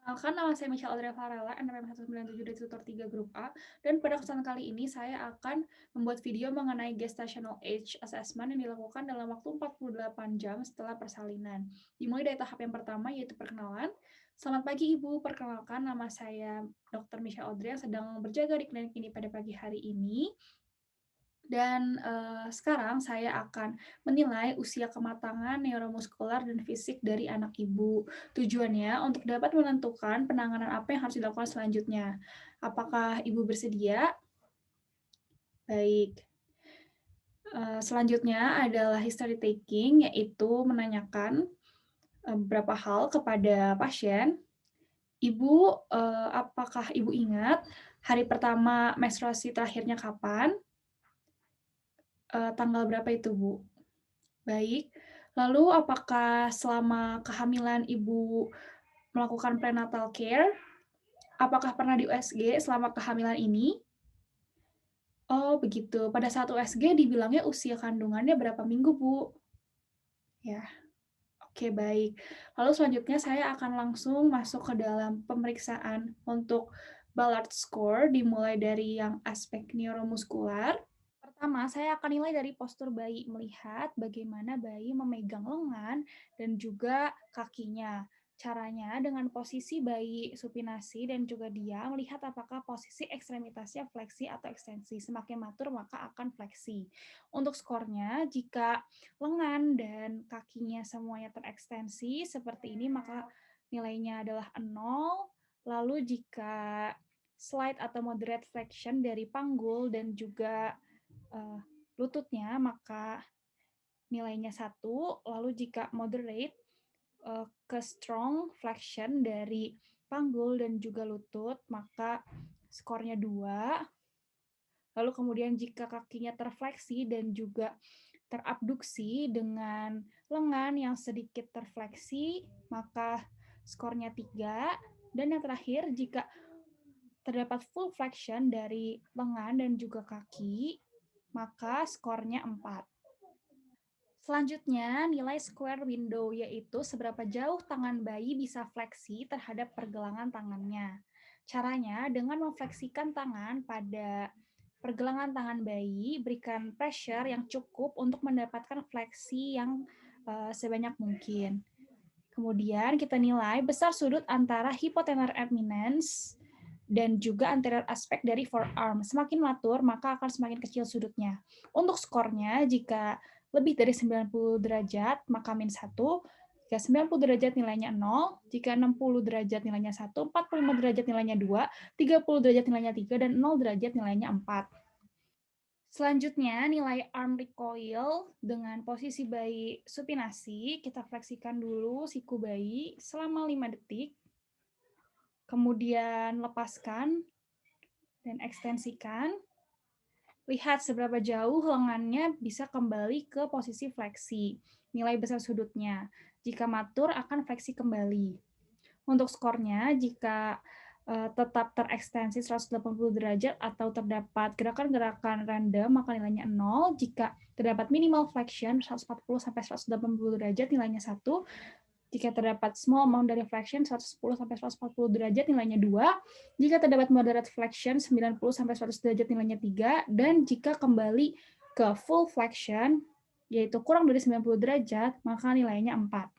Kenalkan, nama saya Michelle Audrey Varela, NPM 197 dari tutor 3 grup A, dan pada kesempatan kali ini saya akan membuat video mengenai gestational age assessment yang dilakukan dalam waktu 48 jam setelah persalinan. Dimulai dari tahap yang pertama, yaitu perkenalan. Selamat pagi Ibu, perkenalkan nama saya Dr. Michelle Audrey yang sedang berjaga di klinik ini pada pagi hari ini. Dan sekarang saya akan menilai usia kematangan neuromuskular dan fisik dari anak ibu. Tujuannya untuk dapat menentukan penanganan apa yang harus dilakukan selanjutnya. Apakah ibu bersedia? Baik. Selanjutnya adalah history taking, yaitu menanyakan beberapa hal kepada pasien. Ibu, apakah ibu ingat hari pertama menstruasi terakhirnya kapan? Tanggal berapa itu, Bu? Baik. Lalu apakah selama kehamilan Ibu melakukan prenatal care? Apakah pernah di USG selama kehamilan ini? Oh, begitu. Pada saat USG dibilangnya usia kandungannya berapa minggu, Bu? Ya, oke, baik. Lalu selanjutnya saya akan langsung masuk ke dalam pemeriksaan untuk Ballard score, dimulai dari yang aspek neuromuskular. Pertama, saya akan nilai dari postur bayi, melihat bagaimana bayi memegang lengan dan juga kakinya. Caranya dengan posisi bayi supinasi dan juga diam, melihat apakah posisi ekstremitasnya fleksi atau ekstensi. Semakin matur maka akan fleksi. Untuk skornya, jika lengan dan kakinya semuanya terekstensi seperti ini, maka nilainya adalah 0. Lalu jika slide atau moderate flexion dari panggul dan juga lututnya, maka nilainya 1. Lalu jika moderate ke strong flexion dari panggul dan juga lutut, maka skornya 2. Lalu kemudian jika kakinya terfleksi dan juga terabduksi dengan lengan yang sedikit terfleksi, maka skornya 3. Dan yang terakhir, jika terdapat full flexion dari lengan dan juga kaki, maka skornya 4. Selanjutnya, nilai square window, yaitu seberapa jauh tangan bayi bisa fleksi terhadap pergelangan tangannya. Caranya dengan memfleksikan tangan pada pergelangan tangan bayi, berikan pressure yang cukup untuk mendapatkan fleksi yang sebanyak mungkin. Kemudian kita nilai besar sudut antara hypotenar eminence dan juga anterior aspek dari forearm. Semakin matur, maka akan semakin kecil sudutnya. Untuk skornya, jika lebih dari 90 derajat, maka min 1. Jika 90 derajat nilainya 0, jika 60 derajat nilainya 1, 45 derajat nilainya 2, 30 derajat nilainya 3, dan 0 derajat nilainya 4. Selanjutnya, nilai arm recoil dengan posisi bayi supinasi. Kita fleksikan dulu siku bayi selama 5 detik. Kemudian lepaskan dan ekstensikan. Lihat seberapa jauh lengannya bisa kembali ke posisi fleksi. Nilai besar sudutnya. Jika matur, akan fleksi kembali. Untuk skornya, jika tetap terekstensi 180 derajat atau terdapat gerakan-gerakan random, maka nilainya 0. Jika terdapat minimal flexion 140 sampai 180 derajat, nilainya 1. Jika terdapat small amount dari flexion 110 sampai 140 derajat, nilainya 2. Jika terdapat moderate flexion 90 sampai 100 derajat, nilainya 3. Dan jika kembali ke full flexion, yaitu kurang dari 90 derajat, maka nilainya 4.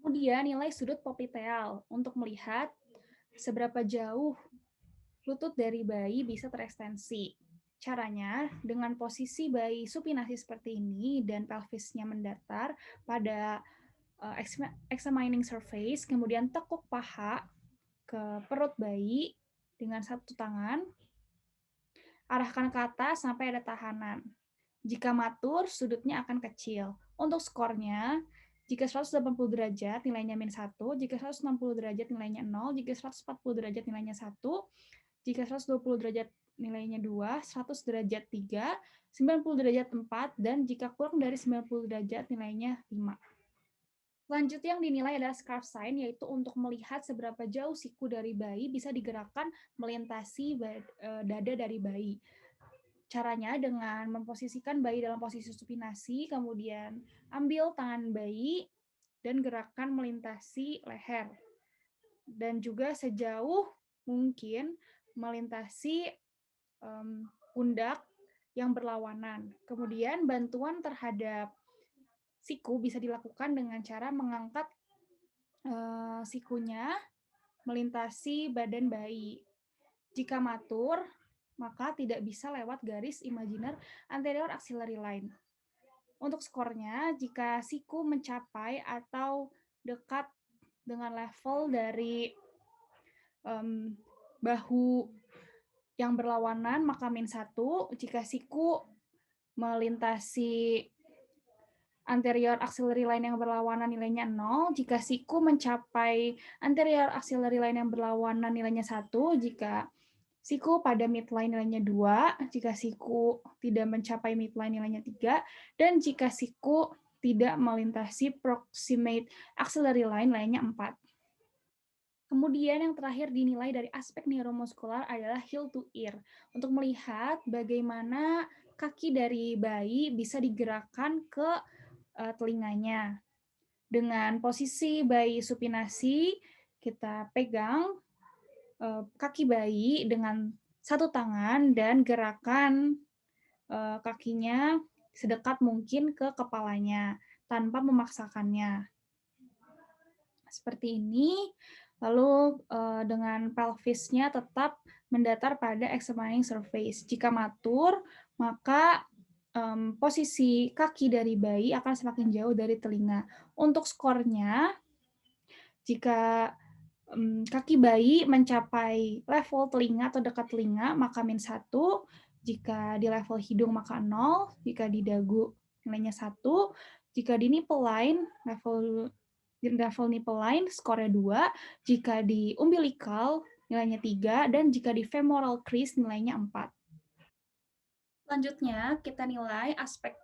Kemudian nilai sudut popliteal untuk melihat seberapa jauh lutut dari bayi bisa terekstensi. Caranya dengan posisi bayi supinasi seperti ini dan pelvisnya mendatar pada examining surface, kemudian tekuk paha ke perut bayi dengan satu tangan, arahkan ke atas sampai ada tahanan. Jika matur, sudutnya akan kecil. Untuk skornya, jika 180 derajat nilainya min 1, jika 160 derajat nilainya 0, jika 140 derajat nilainya 1, jika 120 derajat nilainya 2, 100 derajat 3, 90 derajat 4, dan jika kurang dari 90 derajat nilainya 5. Selanjutnya yang dinilai adalah scarf sign, yaitu untuk melihat seberapa jauh siku dari bayi bisa digerakkan melintasi dada dari bayi. Caranya dengan memposisikan bayi dalam posisi supinasi, kemudian ambil tangan bayi dan gerakan melintasi leher. dan juga sejauh mungkin melintasi pundak yang berlawanan. Kemudian bantuan terhadap siku bisa dilakukan dengan cara mengangkat sikunya melintasi badan bayi. Jika matur, maka tidak bisa lewat garis imajiner anterior axillary line. Untuk skornya, jika siku mencapai atau dekat dengan level dari bahu yang berlawanan, maka -1. Jika siku melintasi anterior axillary line yang berlawanan nilainya 0, jika siku mencapai anterior axillary line yang berlawanan nilainya 1, jika siku pada midline nilainya 2, jika siku tidak mencapai midline nilainya 3, dan jika siku tidak melintasi proximate axillary line nilainya 4. Kemudian yang terakhir dinilai dari aspek neuromuskular adalah heel to ear, untuk melihat bagaimana kaki dari bayi bisa digerakkan ke telinganya. Dengan posisi bayi supinasi, kita pegang kaki bayi dengan satu tangan dan gerakan kakinya sedekat mungkin ke kepalanya tanpa memaksakannya. Seperti ini. Lalu dengan pelvisnya tetap mendatar pada examining surface. Jika matur, maka posisi kaki dari bayi akan semakin jauh dari telinga. Untuk skornya, jika kaki bayi mencapai level telinga atau dekat telinga, maka -1. Jika di level hidung, maka 0. Jika di dagu, nilainya 1. Jika di nipple line, level nipple line, skornya 2. Jika di umbilical, nilainya 3. Dan jika di femoral crease, nilainya 4. Selanjutnya, kita nilai aspek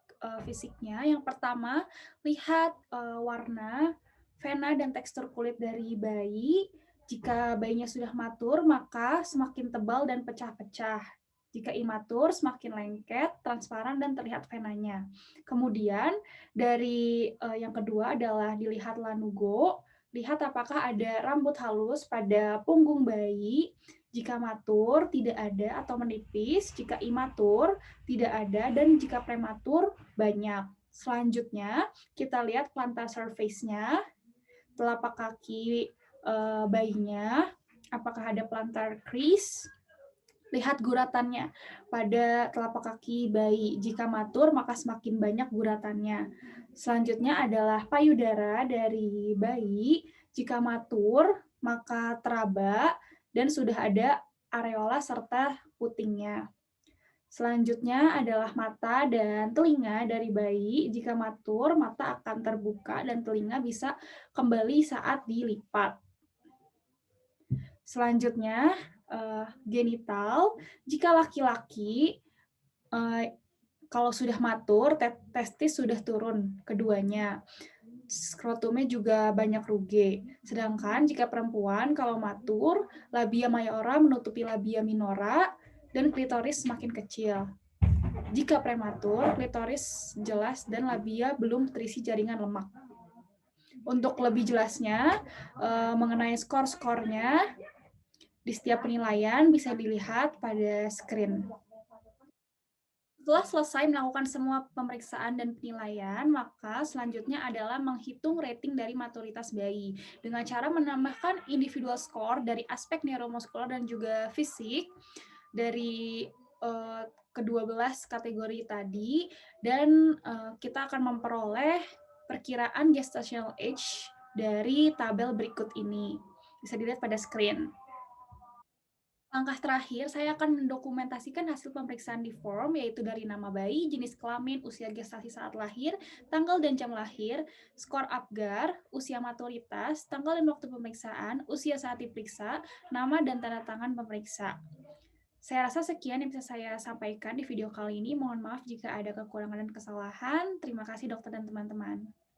fisiknya. Yang pertama, lihat warna, vena, dan tekstur kulit dari bayi. Jika bayinya sudah matur, maka semakin tebal dan pecah-pecah. Jika imatur, semakin lengket, transparan, dan terlihat venanya. Kemudian, dari yang kedua adalah dilihat lanugo. Lihat apakah ada rambut halus pada punggung bayi. Jika matur, tidak ada atau menipis. Jika imatur, tidak ada, dan jika prematur, banyak. Selanjutnya, kita lihat plantar surface-nya, telapak kaki bayinya, apakah ada plantar crease. Lihat guratannya pada telapak kaki bayi. Jika matur, maka semakin banyak guratannya. Selanjutnya adalah payudara dari bayi. Jika matur, maka teraba dan sudah ada areola serta putingnya. Selanjutnya adalah mata dan telinga dari bayi. Jika matur, mata akan terbuka dan telinga bisa kembali saat dilipat. Selanjutnya, genital. Jika laki-laki, kalau sudah matur, testis sudah turun keduanya. Skrotumnya juga banyak ruge. Sedangkan jika perempuan, kalau matur, labia mayora menutupi labia minora, dan klitoris semakin kecil. Jika prematur, klitoris jelas dan labia belum terisi jaringan lemak. Untuk lebih jelasnya, mengenai skor-skornya, di setiap penilaian bisa dilihat pada screen. Setelah selesai melakukan semua pemeriksaan dan penilaian, maka selanjutnya adalah menghitung rating dari maturitas bayi dengan cara menambahkan individual score dari aspek neuromuskular dan juga fisik dari ke-12 kategori tadi, dan kita akan memperoleh perkiraan gestational age dari tabel berikut ini. Bisa dilihat pada screen. Langkah terakhir, saya akan mendokumentasikan hasil pemeriksaan di form, yaitu dari nama bayi, jenis kelamin, usia gestasi saat lahir, tanggal dan jam lahir, skor APGAR, usia maturitas, tanggal dan waktu pemeriksaan, usia saat diperiksa, nama dan tanda tangan pemeriksa. Saya rasa sekian yang bisa saya sampaikan di video kali ini. Mohon maaf jika ada kekurangan dan kesalahan. Terima kasih dokter dan teman-teman.